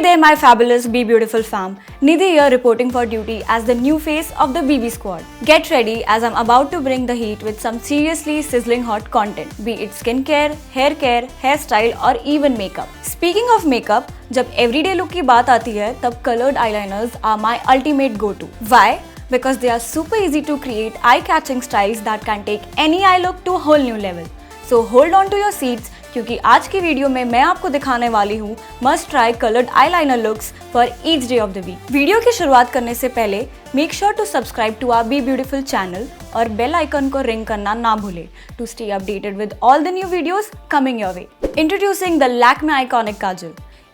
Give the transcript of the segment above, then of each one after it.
there, my fabulous BeBeautiful fam. Nidhi here reporting for duty as the new face of the BB squad. Get ready as I'm about to bring the heat with some seriously sizzling hot content, be it skincare, hair care, hairstyle or even makeup. Speaking of makeup, जब everyday look की बात आती है, तब colored eyeliners are my ultimate go-to. Why? Because they are super easy to create eye-catching styles that can take any eye look to a whole new level. So hold on to your seats क्योंकि आज की video में मैं आपको दिखाने वाली हूँ must try coloured eyeliner looks for each day of the week. Video की शुरुआत करने से पहले make sure to subscribe to our be beautiful channel और बेल आइकन को रिंग करना ना भूले to stay updated with all the new videos coming your way. Introducing the Lakme iconic kajal.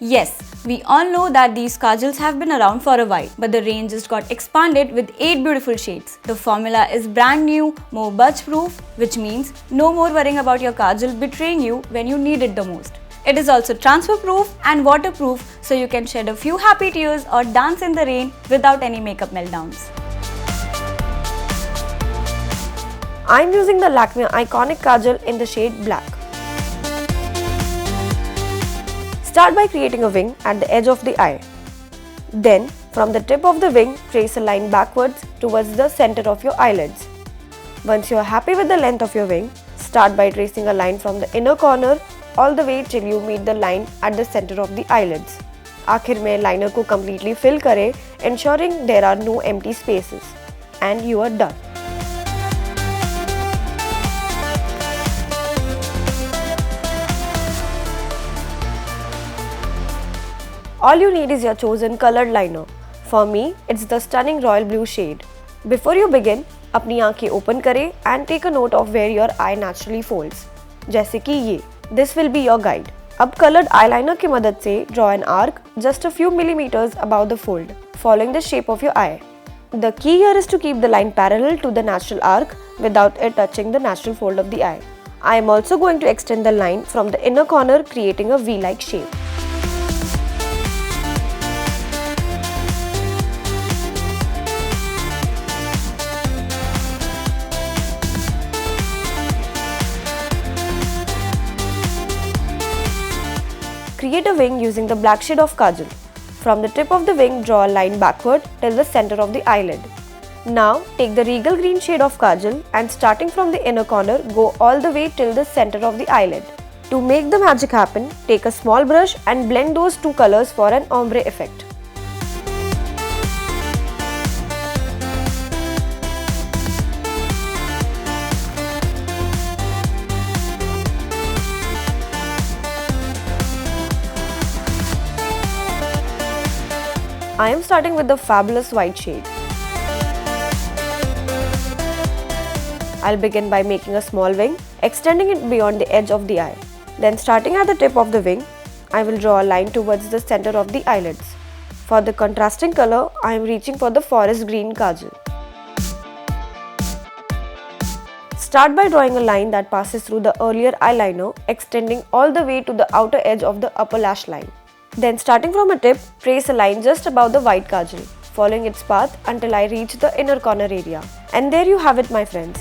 Yes, we all know that these kajals have been around for a while, but the range just got expanded with 8 beautiful shades. The formula is brand new, more budge-proof, which means no more worrying about your kajal betraying you when you need it the most. It is also transfer-proof and waterproof, so you can shed a few happy tears or dance in the rain without any makeup meltdowns. I'm using the Lakme Iconic Kajal in the shade Black. Start by creating a wing at the edge of the eye. Then, from the tip of the wing, trace a line backwards towards the center of your eyelids. Once you are happy with the length of your wing, start by tracing a line from the inner corner all the way till you meet the line at the center of the eyelids. आखिर में liner को completely fill करें, ensuring there are no empty spaces. And you are done. All you need is your chosen colored liner. For me, it's the stunning royal blue shade. Before you begin, अपनी आँखें open करें and take a note of where your eye naturally folds. जैसे कि ये. This will be your guide. अब colored eyeliner की मदद से draw an arc just a few millimeters above the fold, following the shape of your eye. The key here is to keep the line parallel to the natural arc without it touching the natural fold of the eye. I am also going to extend the line from the inner corner, creating a V-like shape. Create a wing using the black shade of kajal. From the tip of the wing, draw a line backward till the center of the eyelid. Now, take the regal green shade of kajal and starting from the inner corner, go all the way till the center of the eyelid. To make the magic happen, take a small brush and blend those two colors for an ombre effect. I am starting with the fabulous white shade. I'll begin by making a small wing, extending it beyond the edge of the eye. Then starting at the tip of the wing, I will draw a line towards the center of the eyelids. For the contrasting color, I am reaching for the forest green kajal. Start by drawing a line that passes through the earlier eyeliner, extending all the way to the outer edge of the upper lash line. Then starting from a tip, trace a line just above the white kajal, following its path until I reach the inner corner area. And there you have it, my friends.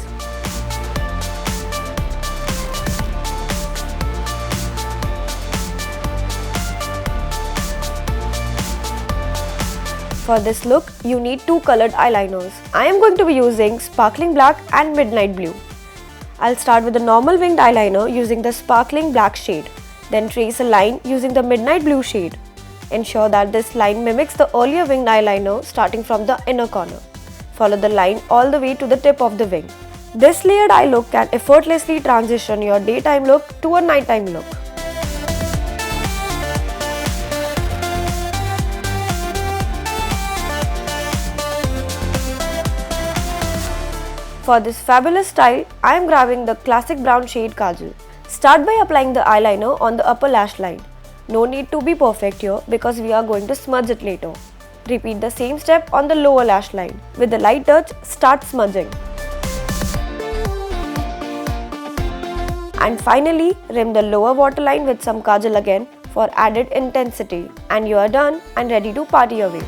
For this look, you need two colored eyeliners. I am going to be using sparkling black and midnight blue. I'll start with the normal winged eyeliner using the sparkling black shade. Then trace a line using the midnight blue shade. Ensure that this line mimics the earlier winged eyeliner starting from the inner corner. Follow the line all the way to the tip of the wing. This layered eye look can effortlessly transition your daytime look to a nighttime look. For this fabulous style, I am grabbing the classic brown shade kajal. Start by applying the eyeliner on the upper lash line. No need to be perfect here because we are going to smudge it later. Repeat the same step on the lower lash line. With a light touch, start smudging. And finally, rim the lower waterline with some kajal again for added intensity. And you are done and ready to party away.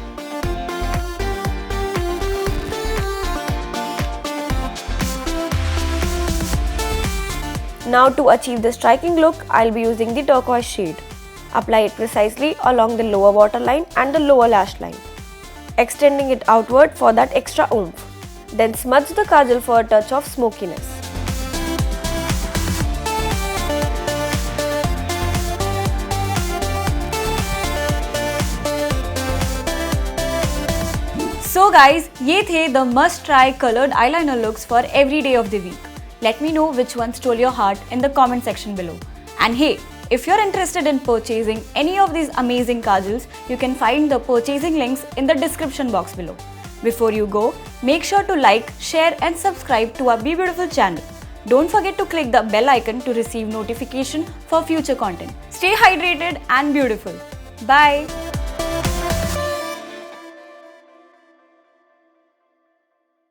Now to achieve the striking look, I'll be using the turquoise shade. Apply it precisely along the lower waterline and the lower lash line, extending it outward for that extra oomph. Then smudge the kajal for a touch of smokiness. So guys, ये थे the must try colored eyeliner looks for every day of the week. Let me know which one stole your heart in the comment section below. And hey, if you're interested in purchasing any of these amazing kajals, you can find the purchasing links in the description box below. Before you go, make sure to like, share and subscribe to our BeBeautiful channel. Don't forget to click the bell icon to receive notification for future content. Stay hydrated and beautiful. Bye.